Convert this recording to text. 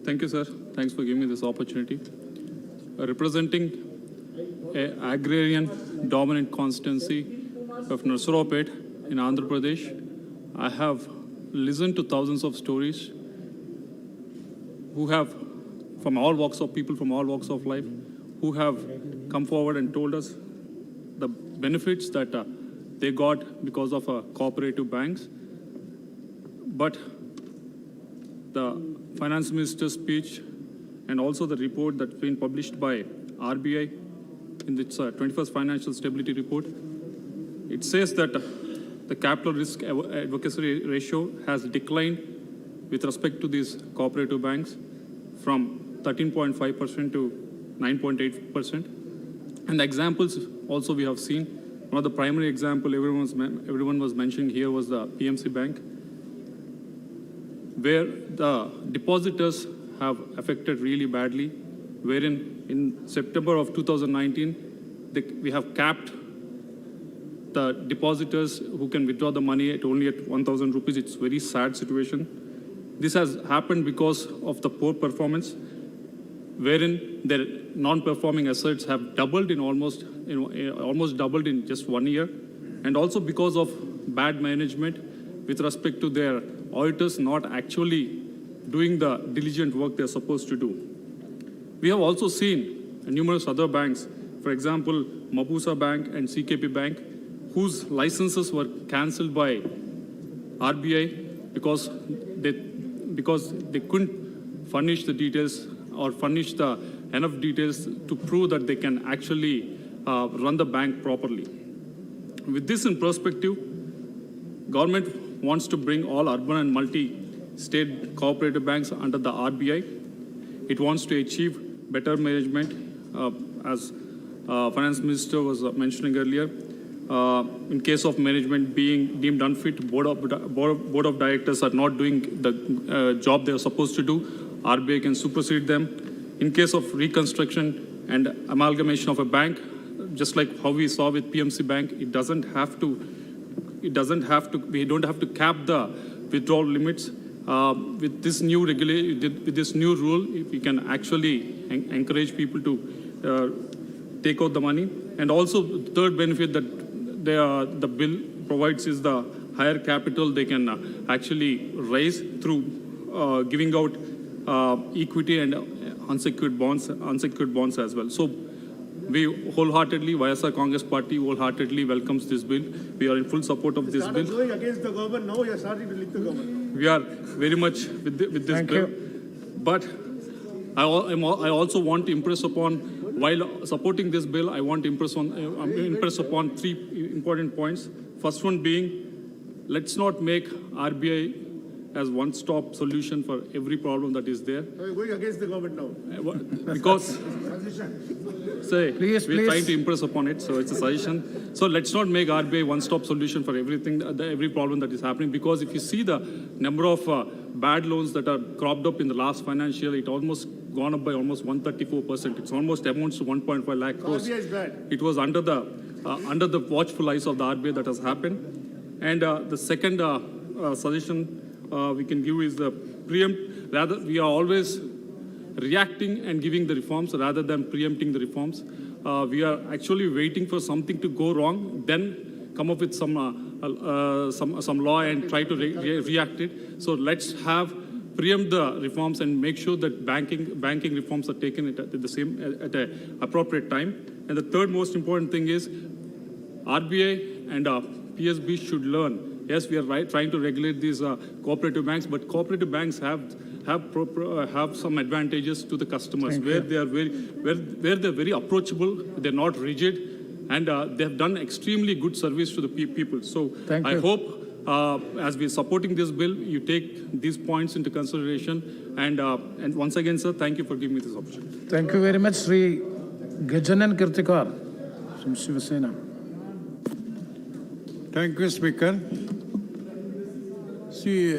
Thank you, sir. Thanks for giving me this opportunity. Representing an agrarian dominant constituency of Nursaropet in Andhra Pradesh, I have listened to thousands of stories who have, from all walks of people, from all walks of life, who have come forward and told us the benefits that they got because of cooperative banks. But the finance minister's speech and also the report that's been published by RBI in its 21st Financial Stability Report, it says that the capital risk advocacy ratio has declined with respect to these cooperative banks from 13.5% to 9.8%. And the examples also we have seen. One of the primary example everyone was mentioning here was the PMC Bank, where the depositors have affected really badly, wherein in September of 2019, we have capped the depositors who can withdraw the money at only at 1,000 rupees. It's a very sad situation. This has happened because of the poor performance, wherein their non-performing assets have doubled in almost doubled in just 1 year, and also because of bad management with respect to their auditors not actually doing the diligent work they're supposed to do. We have also seen numerous other banks, for example, Mapusa Bank and CKP Bank, whose licenses were cancelled by RBI because they couldn't furnish the details or furnish the enough details to prove that they can actually run the bank properly. With this in perspective, government wants to bring all urban and multi-state cooperative banks under the RBI. It wants to achieve better management, as Finance Minister was mentioning earlier. In case of management being deemed unfit, board of directors are not doing the job they are supposed to do, RBI can supersede them. In case of reconstruction and amalgamation of a bank, just like how we saw with PMC Bank, we don't have to cap the withdrawal limits. With this new with this new rule, we can actually encourage people to take out the money. And also, the third benefit that the bill provides is the higher capital they can actually raise through giving out equity and unsecured bonds as well. So we wholeheartedly, YSR Congress Party wholeheartedly welcomes this bill. We are in full support of this bill. Going against the government now, you're starting to lick the government. We are very much with this Thank bill. you. But I also want to impress upon, while supporting this bill, I want to impress upon three important points. First one being, let's not make RBI as one-stop solution for every problem that is there. You're going against the government now. Because Please, we're trying please. to impress upon it, so it's a suggestion. So let's not make RBI one-stop solution for everything, every problem that is happening, because if you see the number of bad loans that are cropped up in the last financial year, it almost gone up by almost 134%. It's almost amounts to 1.5 lakh crores. RBI is bad. It was under the watchful eyes of the RBI that has happened. And the second suggestion we can give is the preempt. Rather, we are always reacting and giving the reforms rather than preempting the reforms. We are actually waiting for something to go wrong, then come up with some law and try to react it. So let's preempt the reforms and make sure that banking reforms are taken at an appropriate time. And the third most important thing is RBI and PSB should learn. Yes, we are trying to regulate these cooperative banks, but cooperative banks have some advantages to the customers, where they are they're very approachable, they're not rigid, and they have done extremely good service to the people. So I hope, as we're supporting this bill, you take these points into consideration. And once again, sir, thank you for giving me this opportunity. Thank you very much, Sri Gajanan Kirtikar from Shiva Sena. Thank you, Speaker. See,